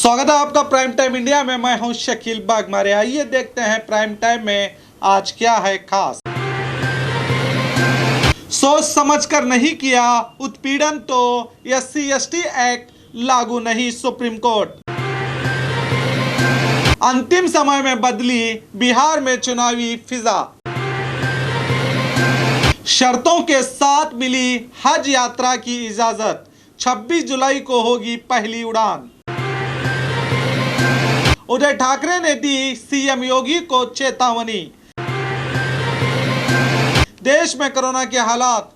स्वागत है आपका प्राइम टाइम इंडिया में। मैं हूं शकील बागमारे। आइए देखते हैं प्राइम टाइम में आज क्या है खास। सोच समझकर नहीं किया उत्पीड़न तो SC/ST एक्ट लागू नहीं, सुप्रीम कोर्ट। अंतिम समय में बदली बिहार में चुनावी फिजा। शर्तों के साथ मिली हज यात्रा की इजाजत, 26 जुलाई को होगी पहली उड़ान। उद्धव ठाकरे ने दी CM योगी को चेतावनी। देश में कोरोना के हालात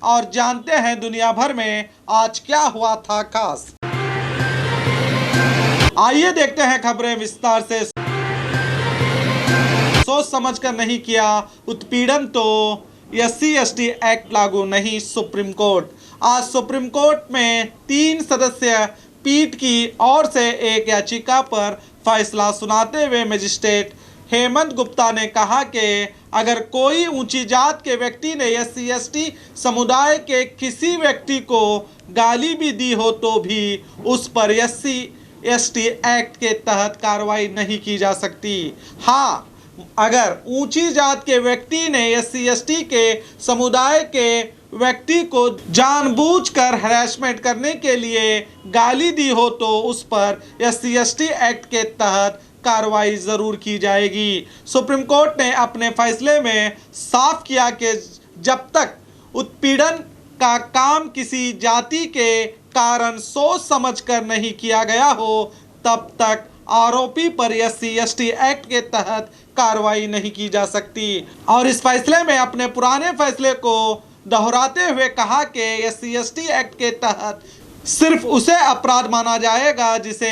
और जानते हैं दुनिया भर में आज क्या हुआ था खास। आइए देखते हैं खबरें विस्तार से। सोच समझकर नहीं किया उत्पीड़न तो SC/ST एक्ट लागू नहीं, सुप्रीम कोर्ट। आज सुप्रीम कोर्ट में 3 सदस्य पीठ की ओर से एक याचिका पर फैसला सुनाते हुए मजिस्ट्रेट हेमंत गुप्ता ने कहा कि अगर कोई ऊंची जात के व्यक्ति ने SC/ST समुदाय के किसी व्यक्ति को गाली भी दी हो तो भी उस पर SC/ST एक्ट के तहत कार्रवाई नहीं की जा सकती। हाँ, अगर ऊंची जात के व्यक्ति ने SC/ST के समुदाय के व्यक्ति को जानबूझकर हैरेसमेंट करने के लिए गाली दी हो तो उस पर SC/ST एक्ट के तहत कार्रवाई जरूर की जाएगी। सुप्रीम कोर्ट ने अपने फैसले में साफ किया कि जब तक उत्पीड़न का काम किसी जाति के कारण सोच समझकर नहीं किया गया हो तब तक आरोपी पर SC/ST एक्ट के तहत कार्रवाई नहीं की जा सकती। और इस फैसले में अपने पुराने फैसले को दोहराते हुए कहा कि SC/ST एक्ट के तहत सिर्फ उसे अपराध माना जाएगा जिसे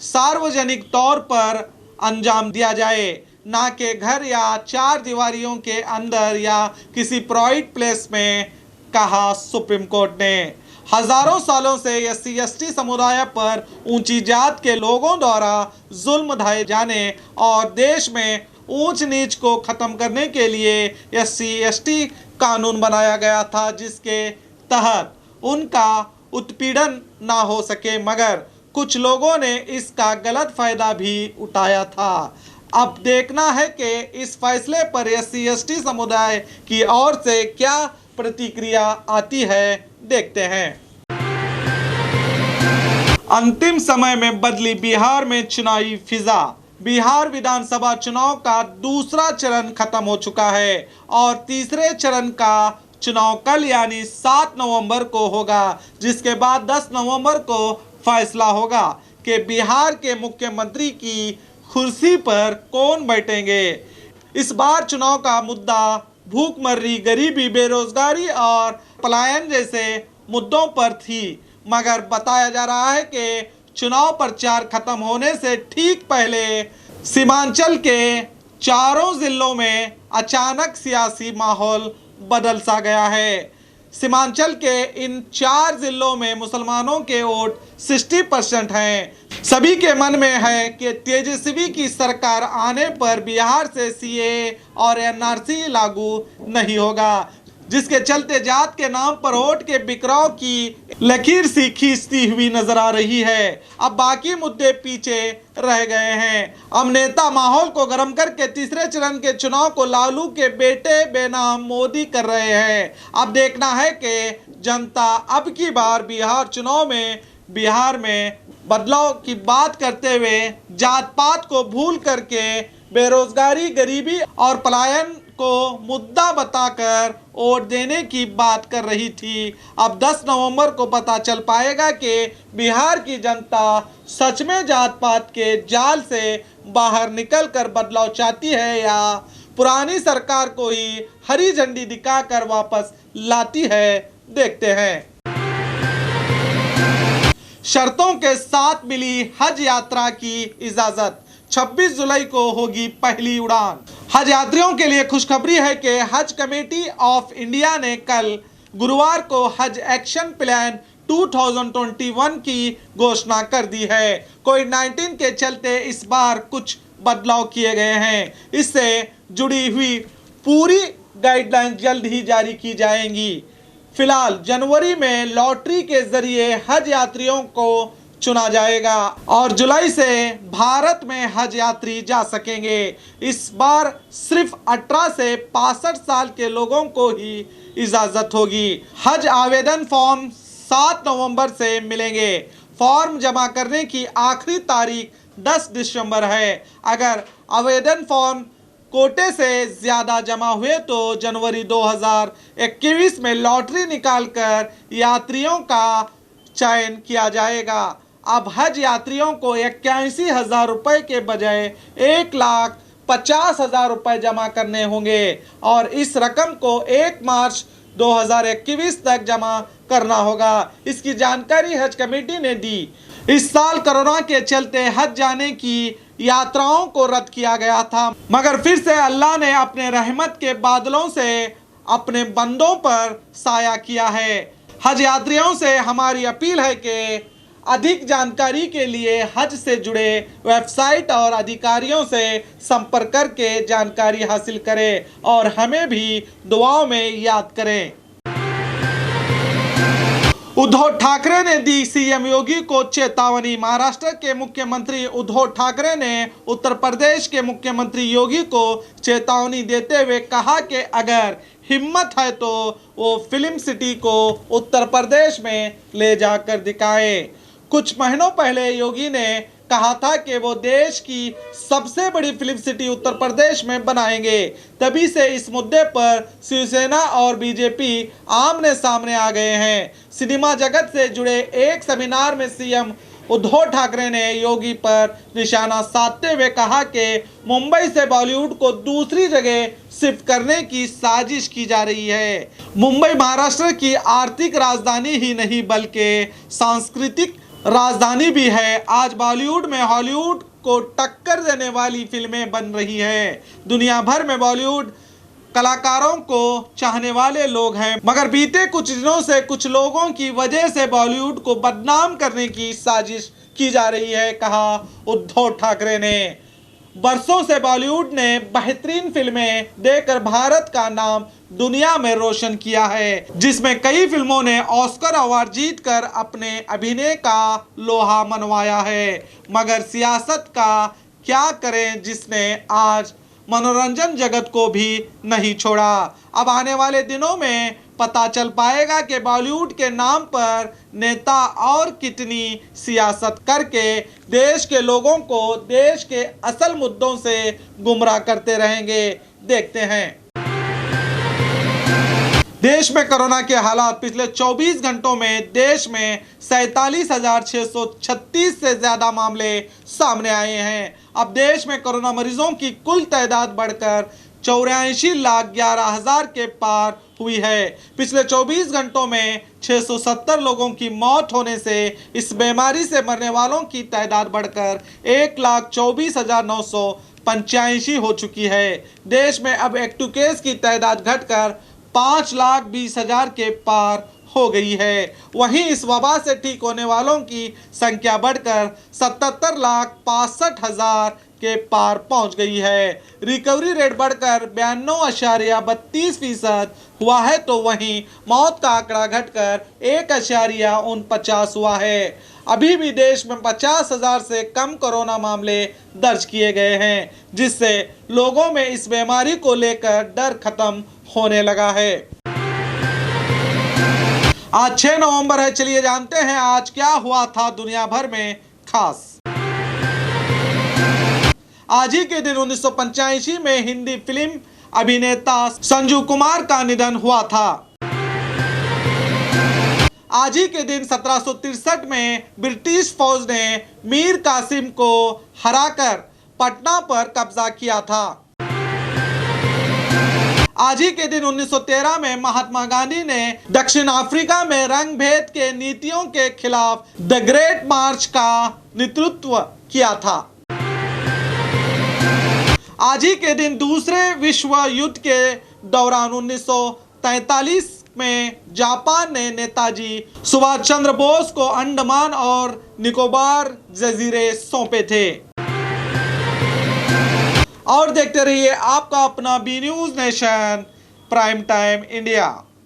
सार्वजनिक तौर पर अंजाम दिया जाए, ना कि घर या 4 दीवारियों के अंदर या किसी प्राइवेट प्लेस में, कहा सुप्रीम कोर्ट ने। हजारों सालों से SC/ST समुदाय पर ऊंची जात के लोगों द्वारा जुल्म ढाए जाने और देश में ऊंच नीच को खत्म करने के लिए SC/ST कानून बनाया गया था, जिसके तहत उनका उत्पीड़न ना हो सके, मगर कुछ लोगों ने इसका गलत फायदा भी उठाया था। अब देखना है कि इस फैसले पर SC/ST समुदाय की ओर से क्या प्रतिक्रिया आती है, देखते हैं। अंतिम समय में बदली बिहार में चुनावी फिजा। बिहार विधानसभा चुनाव का दूसरा चरण खत्म हो चुका है और तीसरे चरण का चुनाव कल यानी 7 नवंबर को होगा, जिसके बाद 10 नवंबर को फैसला होगा कि बिहार के मुख्यमंत्री की कुर्सी पर कौन बैठेंगे। इस बार चुनाव का मुद्दा भूखमरी, गरीबी, बेरोजगारी और पलायन जैसे मुद्दों पर थी, मगर बताया जा रहा है कि चुनाव प्रचार खत्म होने से ठीक पहले सीमांचल के चारों जिलों में अचानक सियासी माहौल बदल सा गया है। सीमांचल के इन 4 जिलों में मुसलमानों के वोट 60% हैं। सभी के मन में है कि तेजस्वी की सरकार आने पर बिहार से CAA और NRC लागू नहीं होगा, जिसके चलते जात के नाम पर वोट के बिखराव की लकीर सी खींचती हुई नजर आ रही है। अब बाकी मुद्दे पीछे रह गए हैं। अब नेता माहौल को गर्म करके तीसरे चरण के चुनाव को लालू के बेटे बेनाम मोदी कर रहे हैं। अब देखना है कि जनता अब की बार बिहार चुनाव में बिहार में बदलाव की बात करते हुए जात पात को भूल करके बेरोजगारी, गरीबी और पलायन को मुद्दा बताकर वोट देने की बात कर रही थी। अब 10 नवंबर को पता चल पाएगा कि बिहार की जनता सच में जात पात के जाल से बाहर निकलकर बदलाव चाहती है या पुरानी सरकार को ही हरी झंडी दिखाकर वापस लाती है, देखते हैं। शर्तों के साथ मिली हज यात्रा की इजाजत, 26 जुलाई को होगी पहली उड़ान। हज यात्रियों के लिए खुशखबरी है कि हज कमेटी ऑफ इंडिया ने कल गुरुवार को हज एक्शन प्लान 2021 की घोषणा कर दी है। कोविड-19 के चलते इस बार कुछ बदलाव किए गए हैं। इससे जुड़ी हुई पूरी गाइडलाइन जल्द ही जारी की जाएंगी। फिलहाल जनवरी में लॉटरी के जरिए हज यात्रियों को चुना जाएगा और जुलाई से भारत में हज यात्री जा सकेंगे। इस बार सिर्फ 18 से 65 साल के लोगों को ही इजाजत होगी। हज आवेदन फॉर्म 7 नवंबर से मिलेंगे। फॉर्म जमा करने की आखिरी तारीख 10 दिसंबर है। अगर आवेदन फॉर्म कोटे से ज्यादा जमा हुए तो जनवरी 2021 में लॉटरी निकालकर यात्रियों का चयन किया जाएगा। अब हज यात्रियों को 81,000 रुपए के बजाय 1,50,000 रुपए जमा करने होंगे और इस रकम को 1 मार्च 2021 तक जमा करना होगा। इसकी जानकारी हज कमेटी ने दी। इस साल कोरोना के चलते हज जाने की यात्राओं को रद्द किया गया था, मगर फिर से अल्लाह ने अपने रहमत के बादलों से अपने बंदों पर साया किया है। हज यात्रियों से हमारी अपील है कि अधिक जानकारी के लिए हज से जुड़े वेबसाइट और अधिकारियों से संपर्क करके जानकारी हासिल करें और हमें भी दुआओं में याद करें। उद्धव ठाकरे ने दी सीएम योगी को चेतावनी। महाराष्ट्र के मुख्यमंत्री उद्धव ठाकरे ने उत्तर प्रदेश के मुख्यमंत्री योगी को चेतावनी देते हुए कहा कि अगर हिम्मत है तो वो फिल्म सिटी को उत्तर प्रदेश में ले जाकर दिखाए। कुछ महीनों पहले योगी ने कहा था कि वो देश की सबसे बड़ी फिल्म सिटी उत्तर प्रदेश में बनाएंगे। तभी से इस मुद्दे पर शिवसेना और बीजेपी आमने सामने आ गए हैं। सिनेमा जगत से जुड़े एक सेमिनार में सीएम उद्धव ठाकरे ने योगी पर निशाना साधते हुए कहा कि मुंबई से बॉलीवुड को दूसरी जगह शिफ्ट करने की साजिश की जा रही है। मुंबई महाराष्ट्र की आर्थिक राजधानी ही नहीं बल्कि सांस्कृतिक राजधानी भी है। आज बॉलीवुड में हॉलीवुड को टक्कर देने वाली फिल्में बन रही है। दुनिया भर में बॉलीवुड कलाकारों को चाहने वाले लोग हैं, मगर बीते कुछ दिनों से कुछ लोगों की वजह से बॉलीवुड को बदनाम करने की साजिश की जा रही है, कहा उद्धव ठाकरे ने। बरसों से बॉलीवुड ने बेहतरीन फिल्में देकर भारत का नाम दुनिया में रोशन किया है, जिसमें कई फिल्मों ने ऑस्कर अवार्ड जीतकर अपने अभिनय का लोहा मनवाया है। मगर सियासत का क्या करें जिसने आज मनोरंजन जगत को भी नहीं छोड़ा। अब आने वाले दिनों में पता चल पाएगा कि बॉलीवुड के नाम पर नेता और कितनी सियासत करके देश के लोगों को देश के असल मुद्दों से गुमराह करते रहेंगे। देखते हैं। देश में कोरोना के हालात। पिछले 24 घंटों में देश में 47,636 से ज्यादा मामले सामने आए हैं। अब देश में कोरोना मरीजों की कुल तादाद बढ़कर 84,11,000 के पार हुई है। पिछले 24 घंटों में 670 लोगों की मौत होने से इस बीमारी से मरने वालों की तादाद बढ़कर 1,24,985 हो चुकी है। देश में अब एक्टिव केस की तादाद घटकर 5,20,000 के पार हो गई है। वहीं इस वबा से ठीक होने वालों की संख्या बढ़कर 77,65,000 के पार पहुंच गई है। रिकवरी रेट बढ़कर 92.32% हुआ है, तो वहीं मौत का आंकड़ा घटकर 1.49 हुआ है। अभी भी देश में 50,000 से कम कोरोना मामले दर्ज किए गए हैं, जिससे लोगों में इस बीमारी को लेकर डर खत्म होने लगा है। आज 6 नवंबर है। चलिए जानते हैं आज क्या हुआ था दुनिया भर में खास। आज ही के दिन 1985 में हिंदी फिल्म अभिनेता संजू कुमार का निधन हुआ था। आज ही के दिन 1763 में ब्रिटिश फौज ने मीर कासिम को हराकर पटना पर कब्जा किया था। आज ही के दिन 1913 में महात्मा गांधी ने दक्षिण अफ्रीका में रंग भेद के नीतियों के खिलाफ द ग्रेट मार्च का नेतृत्व किया था। आज ही के दिन दूसरे विश्व युद्ध के दौरान 1943 में जापान ने नेताजी सुभाष चंद्र बोस को अंडमान और निकोबार जजीरे सौंपे थे। और देखते रहिए आपका अपना B news nation prime time India.